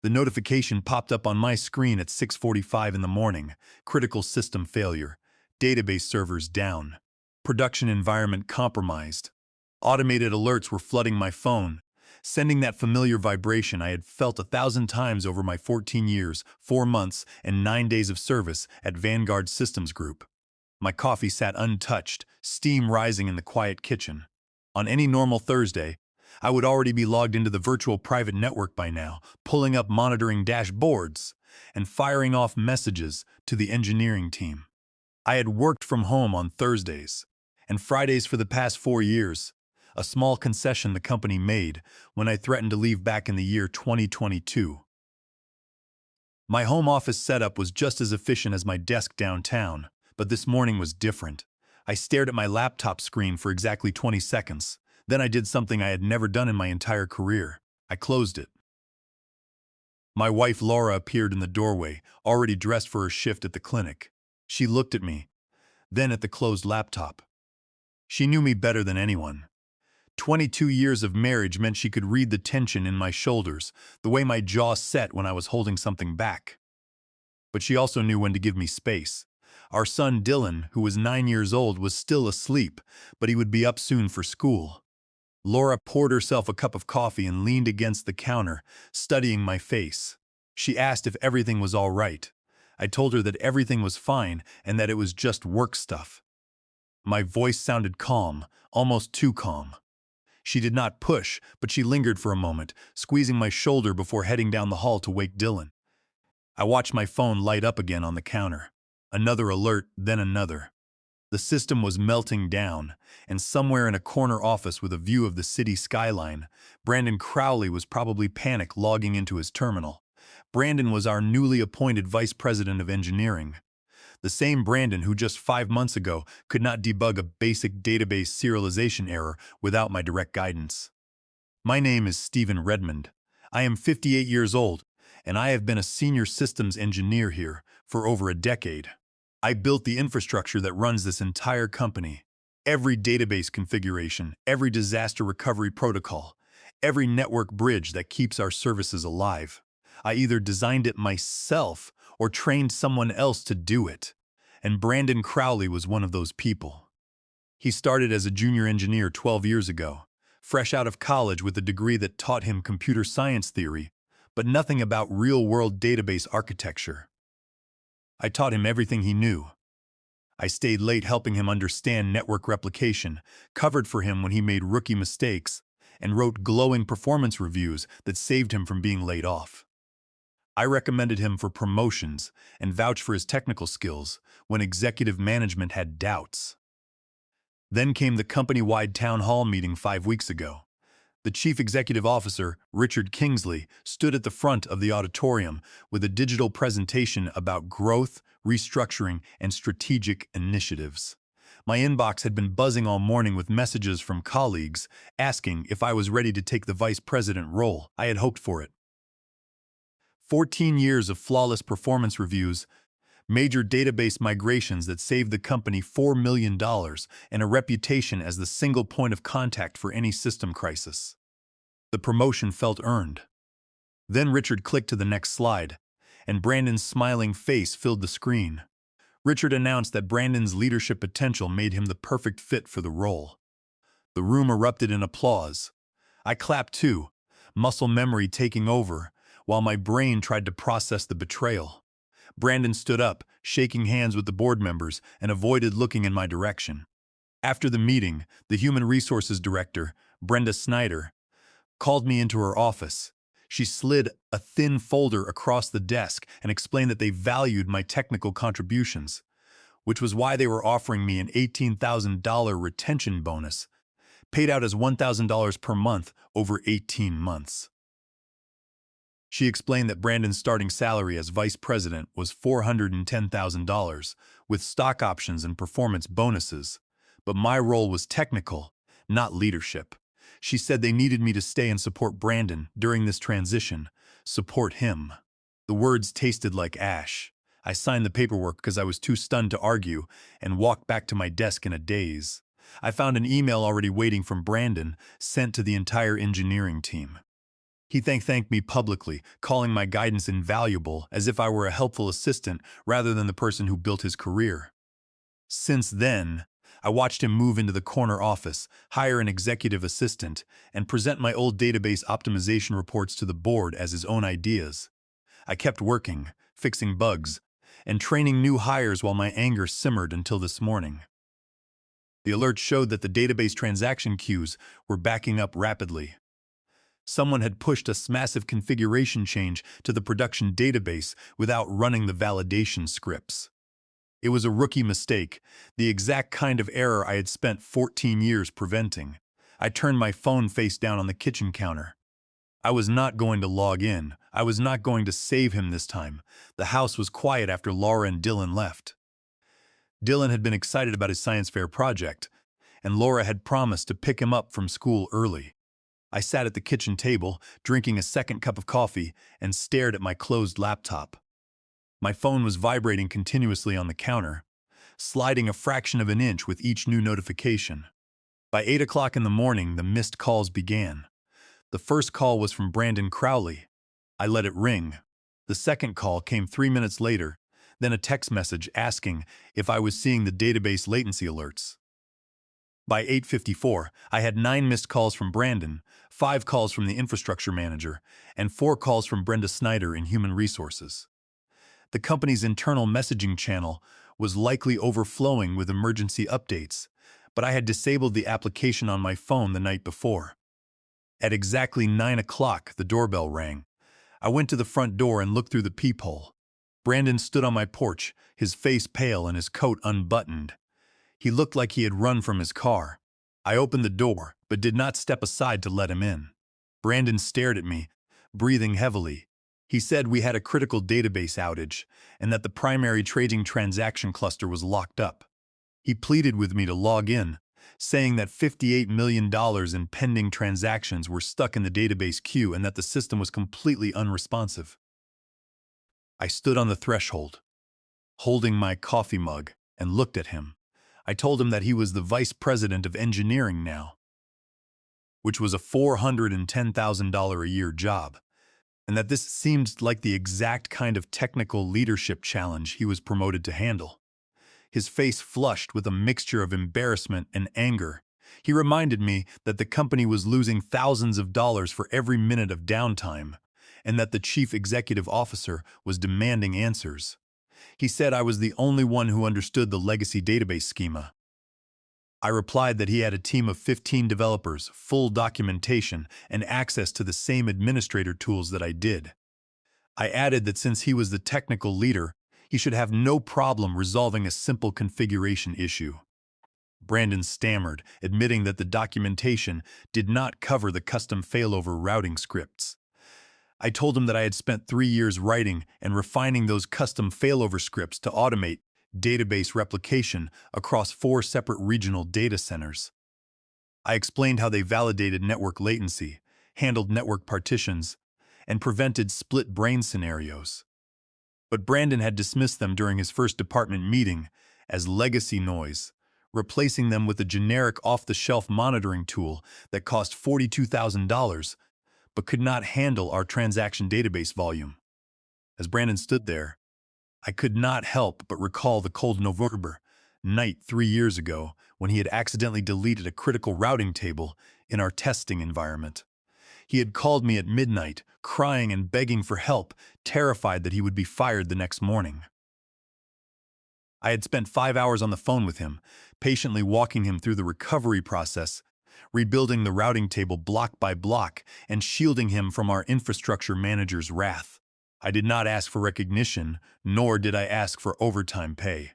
The notification popped up on my screen at 6:45 in the morning. Critical system failure. Database servers down. Production environment compromised. Automated alerts were flooding my phone, sending that familiar vibration I had felt 1,000 times over my 14 years, 4 months, and 9 days of service at Vanguard Systems Group. My coffee sat untouched, steam rising in the quiet kitchen. On any normal Thursday, I would already be logged into the virtual private network by now, pulling up monitoring dashboards and firing off messages to the engineering team. I had worked from home on Thursdays and Fridays for the past 4 years, a small concession the company made when I threatened to leave back in the year 2022. My home office setup was just as efficient as my desk downtown, but this morning was different. I stared at my laptop screen for exactly 20 seconds. Then I did something I had never done in my entire career. I closed it. My wife Laura appeared in the doorway, already dressed for her shift at the clinic. She looked at me, then at the closed laptop. She knew me better than anyone. 22 years of marriage meant she could read the tension in my shoulders, the way my jaw set when I was holding something back. But she also knew when to give me space. Our son Dylan, who was 9 years old, was still asleep, but he would be up soon for school. Laura poured herself a cup of coffee and leaned against the counter, studying my face. She asked if everything was all right. I told her that everything was fine and that it was just work stuff. My voice sounded calm, almost too calm. She did not push, but she lingered for a moment, squeezing my shoulder before heading down the hall to wake Dylan. I watched my phone light up again on the counter. Another alert, then another. The system was melting down, and somewhere in a corner office with a view of the city skyline, Brandon Crowley was probably panic logging into his terminal. Brandon was our newly appointed vice president of engineering. The same Brandon who just 5 months ago could not debug a basic database serialization error without my direct guidance. My name is Stephen Redmond. I am 58 years old, and I have been a senior systems engineer here for over a decade. I built the infrastructure that runs this entire company. Every database configuration, every disaster recovery protocol, every network bridge that keeps our services alive. I either designed it myself or trained someone else to do it. And Brandon Crowley was one of those people. He started as a junior engineer 12 years ago, fresh out of college with a degree that taught him computer science theory, but nothing about real-world database architecture. I taught him everything he knew. I stayed late helping him understand network replication, covered for him when he made rookie mistakes, and wrote glowing performance reviews that saved him from being laid off. I recommended him for promotions and vouched for his technical skills when executive management had doubts. Then came the company-wide town hall meeting 5 weeks ago. The chief executive officer, Richard Kingsley, stood at the front of the auditorium with a digital presentation about growth, restructuring, and strategic initiatives. My inbox had been buzzing all morning with messages from colleagues asking if I was ready to take the vice president role. I had hoped for it. 14 years of flawless performance reviews, major database migrations that saved the company $4 million, and a reputation as the single point of contact for any system crisis. The promotion felt earned. Then Richard clicked to the next slide, and Brandon's smiling face filled the screen. Richard announced that Brandon's leadership potential made him the perfect fit for the role. The room erupted in applause. I clapped too, muscle memory taking over, while my brain tried to process the betrayal. Brandon stood up, shaking hands with the board members, and avoided looking in my direction. After the meeting, the Human Resources Director, Brenda Snyder, called me into her office. She slid a thin folder across the desk and explained that they valued my technical contributions, which was why they were offering me an $18,000 retention bonus, paid out as $1,000 per month over 18 months. She explained that Brandon's starting salary as vice president was $410,000, with stock options and performance bonuses, but my role was technical, not leadership. She said they needed me to stay and support Brandon during this transition, support him. The words tasted like ash. I signed the paperwork because I was too stunned to argue and walked back to my desk in a daze. I found an email already waiting from Brandon, sent to the entire engineering team. He thanked me publicly, calling my guidance invaluable as if I were a helpful assistant rather than the person who built his career. Since then, I watched him move into the corner office, hire an executive assistant, and present my old database optimization reports to the board as his own ideas. I kept working, fixing bugs, and training new hires while my anger simmered until this morning. The alert showed that the database transaction queues were backing up rapidly. Someone had pushed a massive configuration change to the production database without running the validation scripts. It was a rookie mistake, the exact kind of error I had spent 14 years preventing. I turned my phone face down on the kitchen counter. I was not going to log in. I was not going to save him this time. The house was quiet after Laura and Dylan left. Dylan had been excited about his science fair project, and Laura had promised to pick him up from school early. I sat at the kitchen table, drinking a second cup of coffee, and stared at my closed laptop. My phone was vibrating continuously on the counter, sliding a fraction of an inch with each new notification. By 8 o'clock in the morning, the missed calls began. The first call was from Brandon Crowley. I let it ring. The second call came 3 minutes later, then a text message asking if I was seeing the database latency alerts. By 8:54, I had 9 missed calls from Brandon, 5 calls from the infrastructure manager, and 4 calls from Brenda Snyder in human resources. The company's internal messaging channel was likely overflowing with emergency updates, but I had disabled the application on my phone the night before. At exactly 9 o'clock, the doorbell rang. I went to the front door and looked through the peephole. Brandon stood on my porch, his face pale and his coat unbuttoned. He looked like he had run from his car. I opened the door, but did not step aside to let him in. Brandon stared at me, breathing heavily. He said we had a critical database outage and that the primary trading transaction cluster was locked up. He pleaded with me to log in, saying that $58 million in pending transactions were stuck in the database queue and that the system was completely unresponsive. I stood on the threshold, holding my coffee mug, and looked at him. I told him that he was the vice president of engineering now, which was a $410,000 a year job, and that this seemed like the exact kind of technical leadership challenge he was promoted to handle. His face flushed with a mixture of embarrassment and anger. He reminded me that the company was losing thousands of dollars for every minute of downtime, and that the chief executive officer was demanding answers. He said I was the only one who understood the legacy database schema. I replied that he had a team of 15 developers, full documentation, and access to the same administrator tools that I did. I added that since he was the technical leader, he should have no problem resolving a simple configuration issue. Brandon stammered, admitting that the documentation did not cover the custom failover routing scripts. I told him that I had spent 3 years writing and refining those custom failover scripts to automate database replication across 4 separate regional data centers. I explained how they validated network latency, handled network partitions, and prevented split brain scenarios. But Brandon had dismissed them during his first department meeting as legacy noise, replacing them with a generic off-the-shelf monitoring tool that cost $42,000 but could not handle our transaction database volume. As Brandon stood there, I could not help but recall the cold November night 3 years ago when he had accidentally deleted a critical routing table in our testing environment. He had called me at midnight, crying and begging for help, terrified that he would be fired the next morning. I had spent 5 hours on the phone with him, patiently walking him through the recovery process, rebuilding the routing table block by block, and shielding him from our infrastructure manager's wrath. I did not ask for recognition, nor did I ask for overtime pay.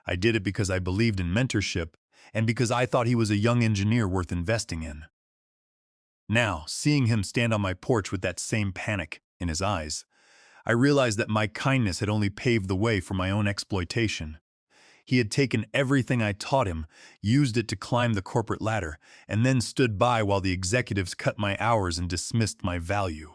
I did it because I believed in mentorship and because I thought he was a young engineer worth investing in. Now, seeing him stand on my porch with that same panic in his eyes, I realized that my kindness had only paved the way for my own exploitation. He had taken everything I taught him, used it to climb the corporate ladder, and then stood by while the executives cut my hours and dismissed my value.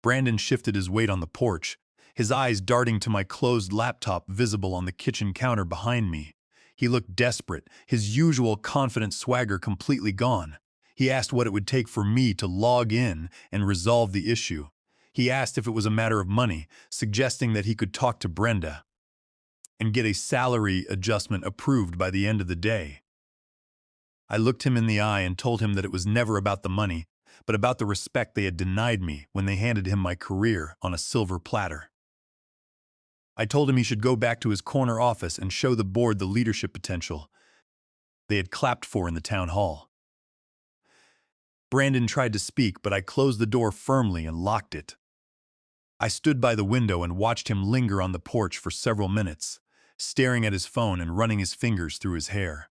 Brandon shifted his weight on the porch, his eyes darting to my closed laptop visible on the kitchen counter behind me. He looked desperate, his usual confident swagger completely gone. He asked what it would take for me to log in and resolve the issue. He asked if it was a matter of money, suggesting that he could talk to Brenda and get a salary adjustment approved by the end of the day. I looked him in the eye and told him that it was never about the money, but about the respect they had denied me when they handed him my career on a silver platter. I told him he should go back to his corner office and show the board the leadership potential they had clapped for in the town hall. Brandon tried to speak, but I closed the door firmly and locked it. I stood by the window and watched him linger on the porch for several minutes, staring at his phone and running his fingers through his hair.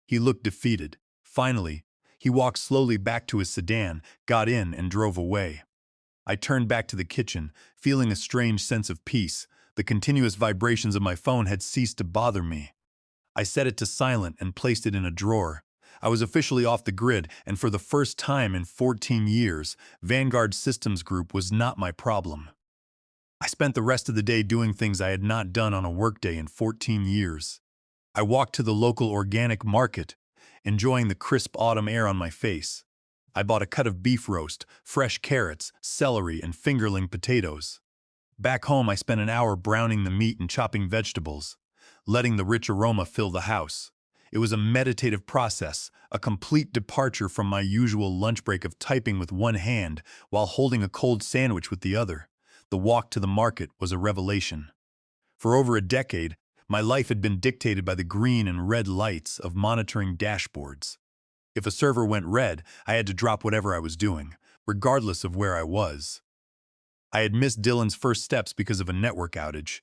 He looked defeated. Finally, he walked slowly back to his sedan, got in, and drove away. I turned back to the kitchen, feeling a strange sense of peace. The continuous vibrations of my phone had ceased to bother me. I set it to silent and placed it in a drawer. I was officially off the grid, and for the first time in 14 years, Vanguard Systems Group was not my problem. I spent the rest of the day doing things I had not done on a workday in 14 years. I walked to the local organic market, enjoying the crisp autumn air on my face. I bought a cut of beef roast, fresh carrots, celery, and fingerling potatoes. Back home, I spent an hour browning the meat and chopping vegetables, letting the rich aroma fill the house. It was a meditative process, a complete departure from my usual lunch break of typing with one hand while holding a cold sandwich with the other. The walk to the market was a revelation. For over a decade, my life had been dictated by the green and red lights of monitoring dashboards. If a server went red, I had to drop whatever I was doing, regardless of where I was. I had missed Dylan's first steps because of a network outage,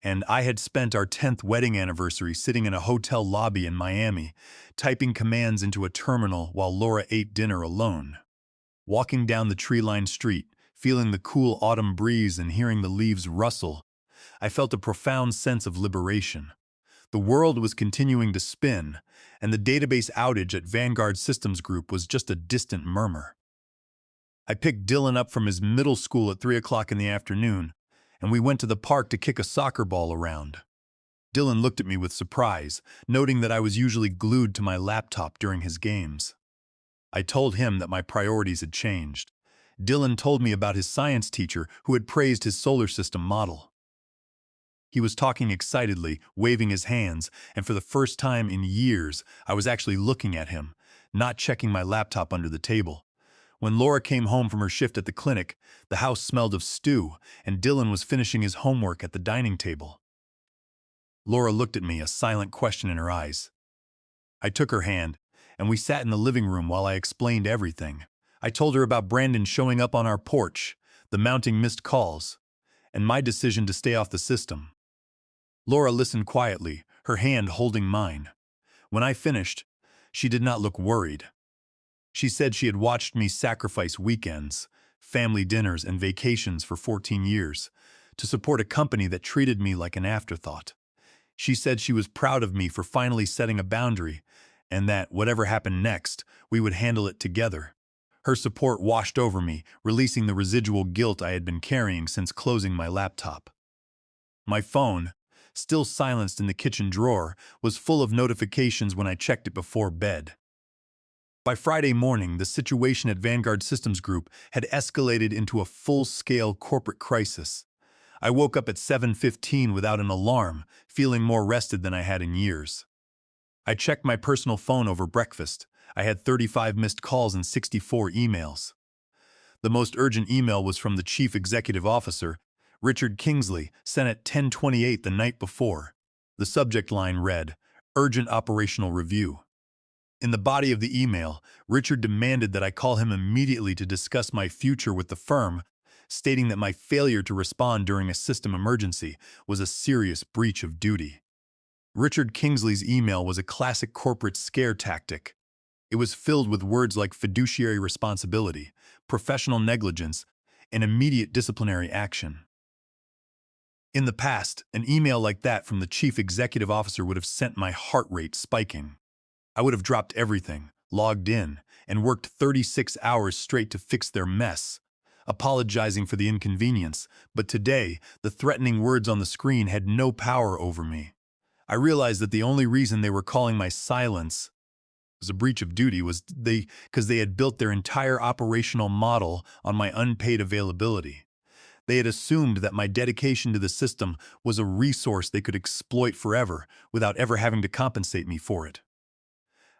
and I had spent our 10th wedding anniversary sitting in a hotel lobby in Miami, typing commands into a terminal while Laura ate dinner alone. Walking down the tree-lined street, feeling the cool autumn breeze and hearing the leaves rustle, I felt a profound sense of liberation. The world was continuing to spin, and the database outage at Vanguard Systems Group was just a distant murmur. I picked Dylan up from his middle school at 3 o'clock in the afternoon, and we went to the park to kick a soccer ball around. Dylan looked at me with surprise, noting that I was usually glued to my laptop during his games. I told him that my priorities had changed. Dylan told me about his science teacher who had praised his solar system model. He was talking excitedly, waving his hands, and for the first time in years, I was actually looking at him, not checking my laptop under the table. When Laura came home from her shift at the clinic, the house smelled of stew, and Dylan was finishing his homework at the dining table. Laura looked at me, a silent question in her eyes. I took her hand, and we sat in the living room while I explained everything. I told her about Brandon showing up on our porch, the mounting missed calls, and my decision to stay off the system. Laura listened quietly, her hand holding mine. When I finished, she did not look worried. She said she had watched me sacrifice weekends, family dinners, and vacations for 14 years to support a company that treated me like an afterthought. She said she was proud of me for finally setting a boundary, and that, whatever happened next, we would handle it together. Her support washed over me, releasing the residual guilt I had been carrying since closing my laptop. My phone, still silenced in the kitchen drawer, was full of notifications when I checked it before bed. By Friday morning, the situation at Vanguard Systems Group had escalated into a full-scale corporate crisis. I woke up at 7:15 without an alarm, feeling more rested than I had in years. I checked my personal phone over breakfast. I had 35 missed calls and 64 emails. The most urgent email was from the Chief Executive Officer, Richard Kingsley, sent at 10:28 the night before. The subject line read, "Urgent Operational Review." In the body of the email, Richard demanded that I call him immediately to discuss my future with the firm, stating that my failure to respond during a system emergency was a serious breach of duty. Richard Kingsley's email was a classic corporate scare tactic. It was filled with words like fiduciary responsibility, professional negligence, and immediate disciplinary action. In the past, an email like that from the chief executive officer would have sent my heart rate spiking. I would have dropped everything, logged in, and worked 36 hours straight to fix their mess, apologizing for the inconvenience. But today, the threatening words on the screen had no power over me. I realized that the only reason they were calling my silence was a breach of duty was because they had built their entire operational model on my unpaid availability. They had assumed that my dedication to the system was a resource they could exploit forever without ever having to compensate me for it.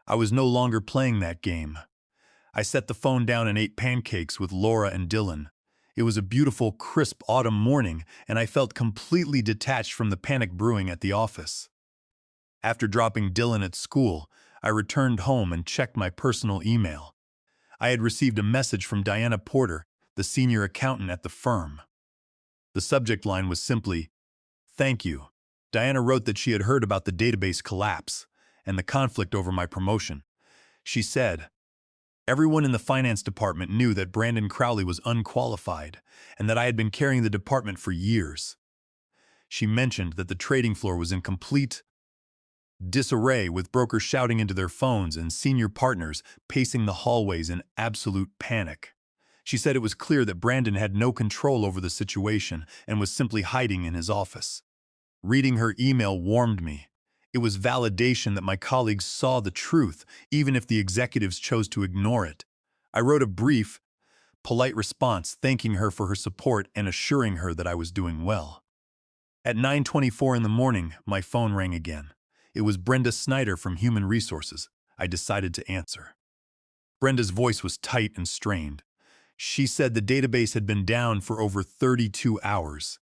I was no longer playing that game. I set the phone down and ate pancakes with Laura and Dylan. It was a beautiful, crisp autumn morning, and I felt completely detached from the panic brewing at the office. After dropping Dylan at school, I returned home and checked my personal email. I had received a message from Diana Porter, the senior accountant at the firm. The subject line was simply, "Thank you." Diana wrote that she had heard about the database collapse and the conflict over my promotion. She said, "Everyone in the finance department knew that Brandon Crowley was unqualified and that I had been carrying the department for years." She mentioned that the trading floor was in complete disarray, with brokers shouting into their phones and senior partners pacing the hallways in absolute panic. She said it was clear that Brandon had no control over the situation and was simply hiding in his office. Reading her email warmed me. It was validation that my colleagues saw the truth, even if the executives chose to ignore it. I wrote a brief, polite response thanking her for her support and assuring her that I was doing well. At 9:24 in the morning, my phone rang again. It was Brenda Snyder from Human Resources. I decided to answer. Brenda's voice was tight and strained. She said the database had been down for over 32 hours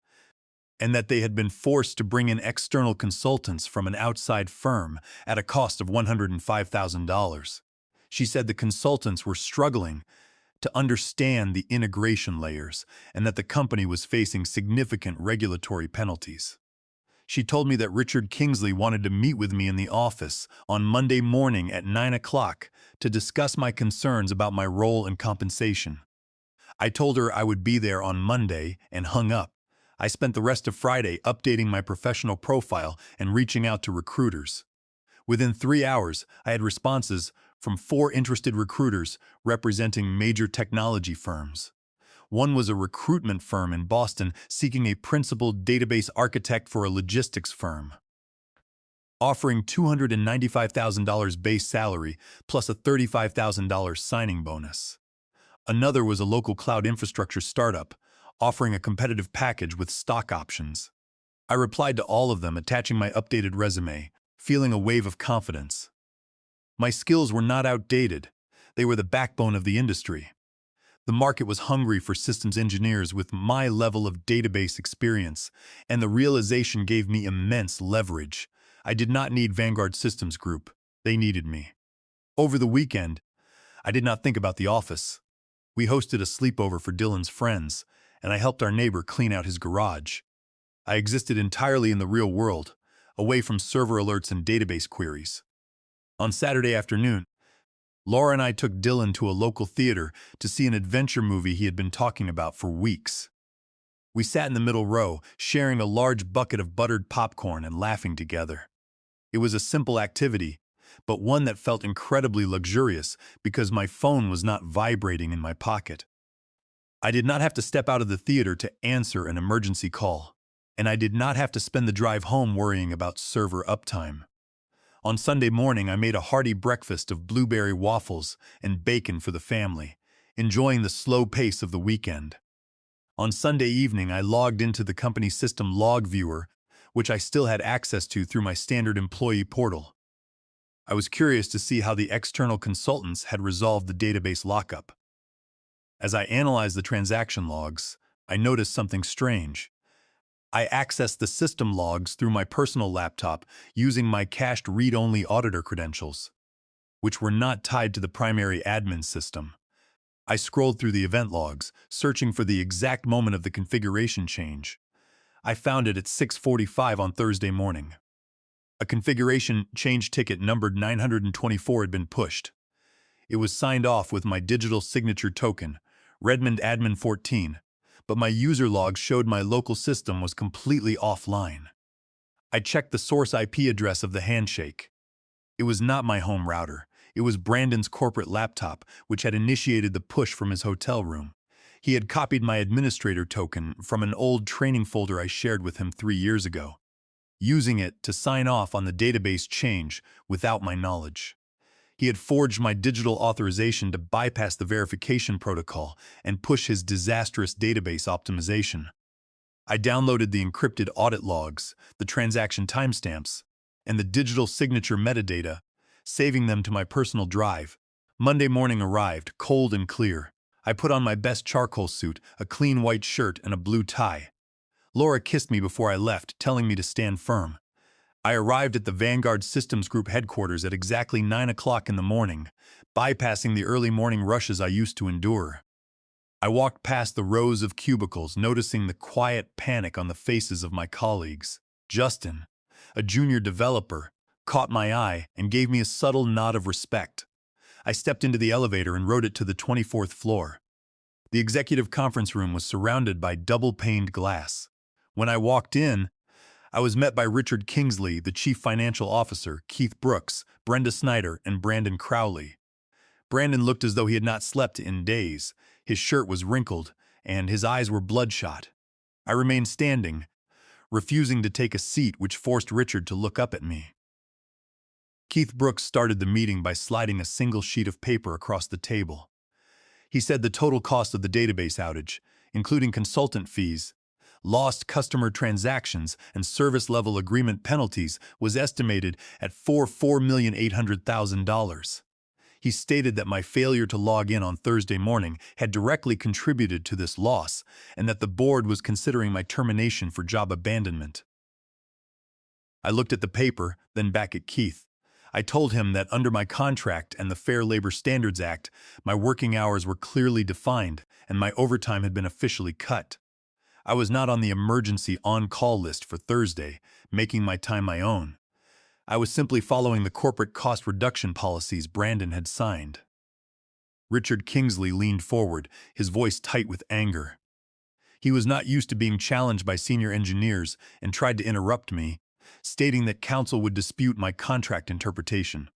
and that they had been forced to bring in external consultants from an outside firm at a cost of $105,000. She said the consultants were struggling to understand the integration layers and that the company was facing significant regulatory penalties. She told me that Richard Kingsley wanted to meet with me in the office on Monday morning at 9 o'clock to discuss my concerns about my role and compensation. I told her I would be there on Monday and hung up. I spent the rest of Friday updating my professional profile and reaching out to recruiters. Within 3 hours, I had responses from 4 interested recruiters representing major technology firms. One was a recruitment firm in Boston seeking a principal database architect for a logistics firm, offering $295,000 base salary plus a $35,000 signing bonus. Another was a local cloud infrastructure startup, offering a competitive package with stock options. I replied to all of them, attaching my updated resume, feeling a wave of confidence. My skills were not outdated. They were the backbone of the industry. The market was hungry for systems engineers with my level of database experience, and the realization gave me immense leverage. I did not need Vanguard Systems Group. They needed me. Over the weekend, I did not think about the office. We hosted a sleepover for Dylan's friends, and I helped our neighbor clean out his garage. I existed entirely in the real world, away from server alerts and database queries. On Saturday afternoon, Laura and I took Dylan to a local theater to see an adventure movie he had been talking about for weeks. We sat in the middle row, sharing a large bucket of buttered popcorn and laughing together. It was a simple activity, but one that felt incredibly luxurious because my phone was not vibrating in my pocket. I did not have to step out of the theater to answer an emergency call, and I did not have to spend the drive home worrying about server uptime. On Sunday morning, I made a hearty breakfast of blueberry waffles and bacon for the family, enjoying the slow pace of the weekend. On Sunday evening, I logged into the company system log viewer, which I still had access to through my standard employee portal. I was curious to see how the external consultants had resolved the database lockup. As I analyzed the transaction logs, I noticed something strange. I accessed the system logs through my personal laptop using my cached read-only auditor credentials, which were not tied to the primary admin system. I scrolled through the event logs, searching for the exact moment of the configuration change. I found it at 6:45 on Thursday morning. A configuration change ticket numbered 924 had been pushed. It was signed off with my digital signature token, Redmond Admin 14, but my user log showed my local system was completely offline. I checked the source IP address of the handshake. It was not my home router. It was Brandon's corporate laptop, which had initiated the push from his hotel room. He had copied my administrator token from an old training folder I shared with him 3 years ago, using it to sign off on the database change without my knowledge. He had forged my digital authorization to bypass the verification protocol and push his disastrous database optimization. I downloaded the encrypted audit logs, the transaction timestamps, and the digital signature metadata, saving them to my personal drive. Monday morning arrived, cold and clear. I put on my best charcoal suit, a clean white shirt, and a blue tie. Laura kissed me before I left, telling me to stand firm. I arrived at the Vanguard Systems Group headquarters at exactly 9 o'clock in the morning, bypassing the early morning rushes I used to endure. I walked past the rows of cubicles, noticing the quiet panic on the faces of my colleagues. Justin, a junior developer, caught my eye and gave me a subtle nod of respect. I stepped into the elevator and rode it to the 24th floor. The executive conference room was surrounded by double-paned glass. When I walked in, I was met by Richard Kingsley, the chief financial officer, Keith Brooks, Brenda Snyder, and Brandon Crowley. Brandon looked as though he had not slept in days. His shirt was wrinkled, and his eyes were bloodshot. I remained standing, refusing to take a seat, which forced Richard to look up at me. Keith Brooks started the meeting by sliding a single sheet of paper across the table. He said the total cost of the database outage, including consultant fees, lost customer transactions, and service-level agreement penalties, was estimated at $4,800,000. He stated that my failure to log in on Thursday morning had directly contributed to this loss, and that the board was considering my termination for job abandonment. I looked at the paper, then back at Keith. I told him that under my contract and the Fair Labor Standards Act, my working hours were clearly defined, and my overtime had been officially cut. I was not on the emergency on-call list for Thursday, making my time my own. I was simply following the corporate cost reduction policies Brandon had signed. Richard Kingsley leaned forward, his voice tight with anger. He was not used to being challenged by senior engineers and tried to interrupt me, stating that counsel would dispute my contract interpretation.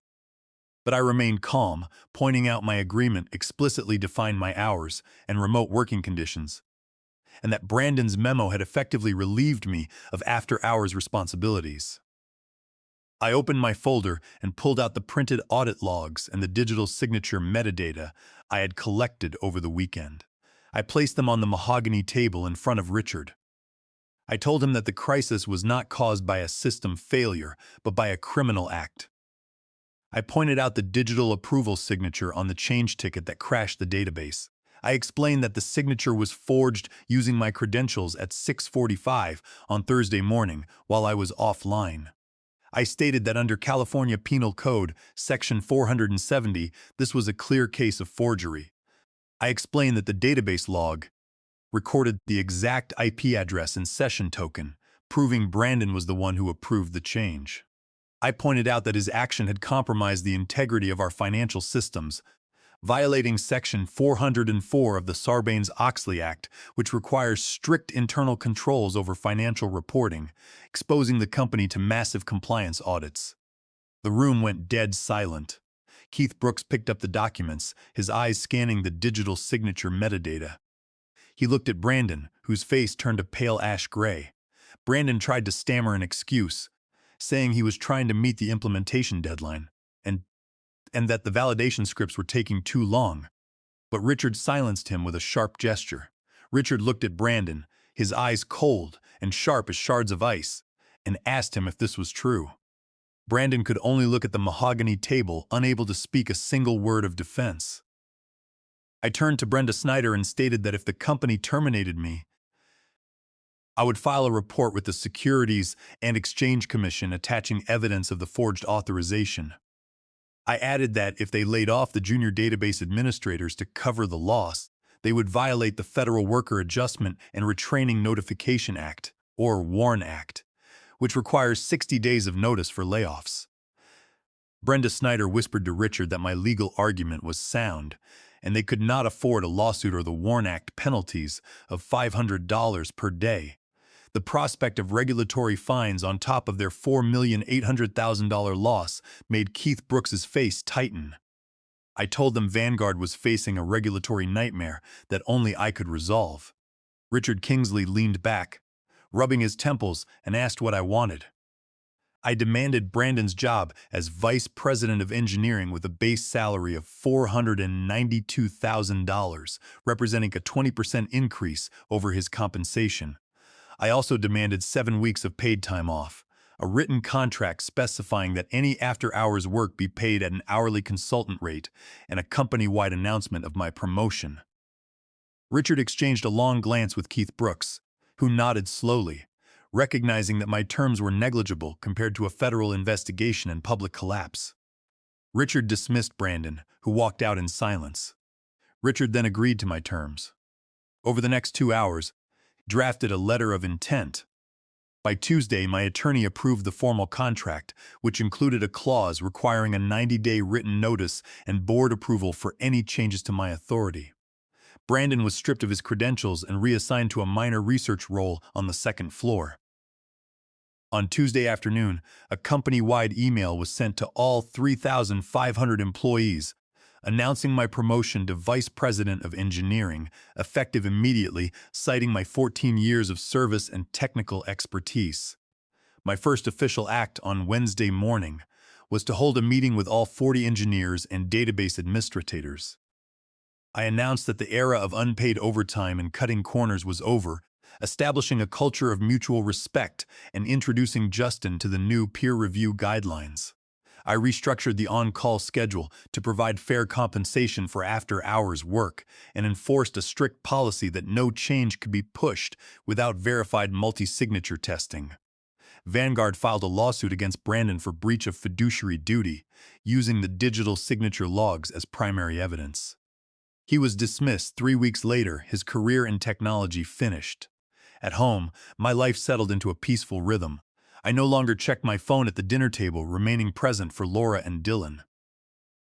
But I remained calm, pointing out my agreement explicitly defined my hours and remote working conditions, and that Brandon's memo had effectively relieved me of after-hours responsibilities. I opened my folder and pulled out the printed audit logs and the digital signature metadata I had collected over the weekend. I placed them on the mahogany table in front of Richard. I told him that the crisis was not caused by a system failure, but by a criminal act. I pointed out the digital approval signature on the change ticket that crashed the database. I explained that the signature was forged using my credentials at 6:45 on Thursday morning while I was offline. I stated that under California Penal Code, Section 470, this was a clear case of forgery. I explained that the database log recorded the exact IP address and session token, proving Brandon was the one who approved the change. I pointed out that his action had compromised the integrity of our financial systems, violating Section 404 of the Sarbanes-Oxley Act, which requires strict internal controls over financial reporting, exposing the company to massive compliance audits. The room went dead silent. Keith Brooks picked up the documents, his eyes scanning the digital signature metadata. He looked at Brandon, whose face turned a pale ash gray. Brandon tried to stammer an excuse, saying he was trying to meet the implementation deadline, and that the validation scripts were taking too long. But Richard silenced him with a sharp gesture. Richard looked at Brandon, his eyes cold and sharp as shards of ice, and asked him if this was true. Brandon could only look at the mahogany table, unable to speak a single word of defense. I turned to Brenda Snyder and stated that if the company terminated me, I would file a report with the Securities and Exchange Commission attaching evidence of the forged authorization. I added that if they laid off the junior database administrators to cover the loss, they would violate the Federal Worker Adjustment and Retraining Notification Act, or WARN Act, which requires 60 days of notice for layoffs. Brenda Snyder whispered to Richard that my legal argument was sound, and they could not afford a lawsuit or the WARN Act penalties of $500 per day. The prospect of regulatory fines on top of their $4,800,000 loss made Keith Brooks's face tighten. I told them Vanguard was facing a regulatory nightmare that only I could resolve. Richard Kingsley leaned back, rubbing his temples, and asked what I wanted. I demanded Brandon's job as Vice President of Engineering with a base salary of $492,000, representing a 20% increase over his compensation. I also demanded 7 weeks of paid time off, a written contract specifying that any after-hours work be paid at an hourly consultant rate, and a company-wide announcement of my promotion. Richard exchanged a long glance with Keith Brooks, who nodded slowly, recognizing that my terms were negligible compared to a federal investigation and public collapse. Richard dismissed Brandon, who walked out in silence. Richard then agreed to my terms. Over the next 2 hours, drafted a letter of intent. By Tuesday, my attorney approved the formal contract, which included a clause requiring a 90-day written notice and board approval for any changes to my authority. Brandon was stripped of his credentials and reassigned to a minor research role on the second floor. On Tuesday afternoon, a company-wide email was sent to all 3,500 employees, announcing my promotion to Vice President of Engineering, effective immediately, citing my 14 years of service and technical expertise. My first official act on Wednesday morning was to hold a meeting with all 40 engineers and database administrators. I announced that the era of unpaid overtime and cutting corners was over, establishing a culture of mutual respect and introducing Justin to the new peer review guidelines. I restructured the on-call schedule to provide fair compensation for after-hours work and enforced a strict policy that no change could be pushed without verified multi-signature testing. Vanguard filed a lawsuit against Brandon for breach of fiduciary duty, using the digital signature logs as primary evidence. He was dismissed 3 weeks later, his career in technology finished. At home, my life settled into a peaceful rhythm. I no longer checked my phone at the dinner table, remaining present for Laura and Dylan.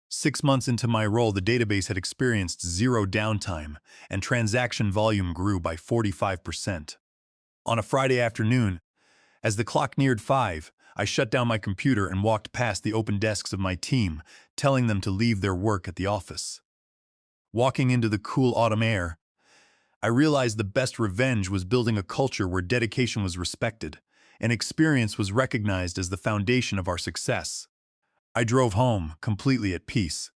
6 months into my role, the database had experienced zero downtime, and transaction volume grew by 45%. On a Friday afternoon, as the clock neared 5, I shut down my computer and walked past the open desks of my team, telling them to leave their work at the office. Walking into the cool autumn air, I realized the best revenge was building a culture where dedication was respected, and experience was recognized as the foundation of our success. I drove home, completely at peace,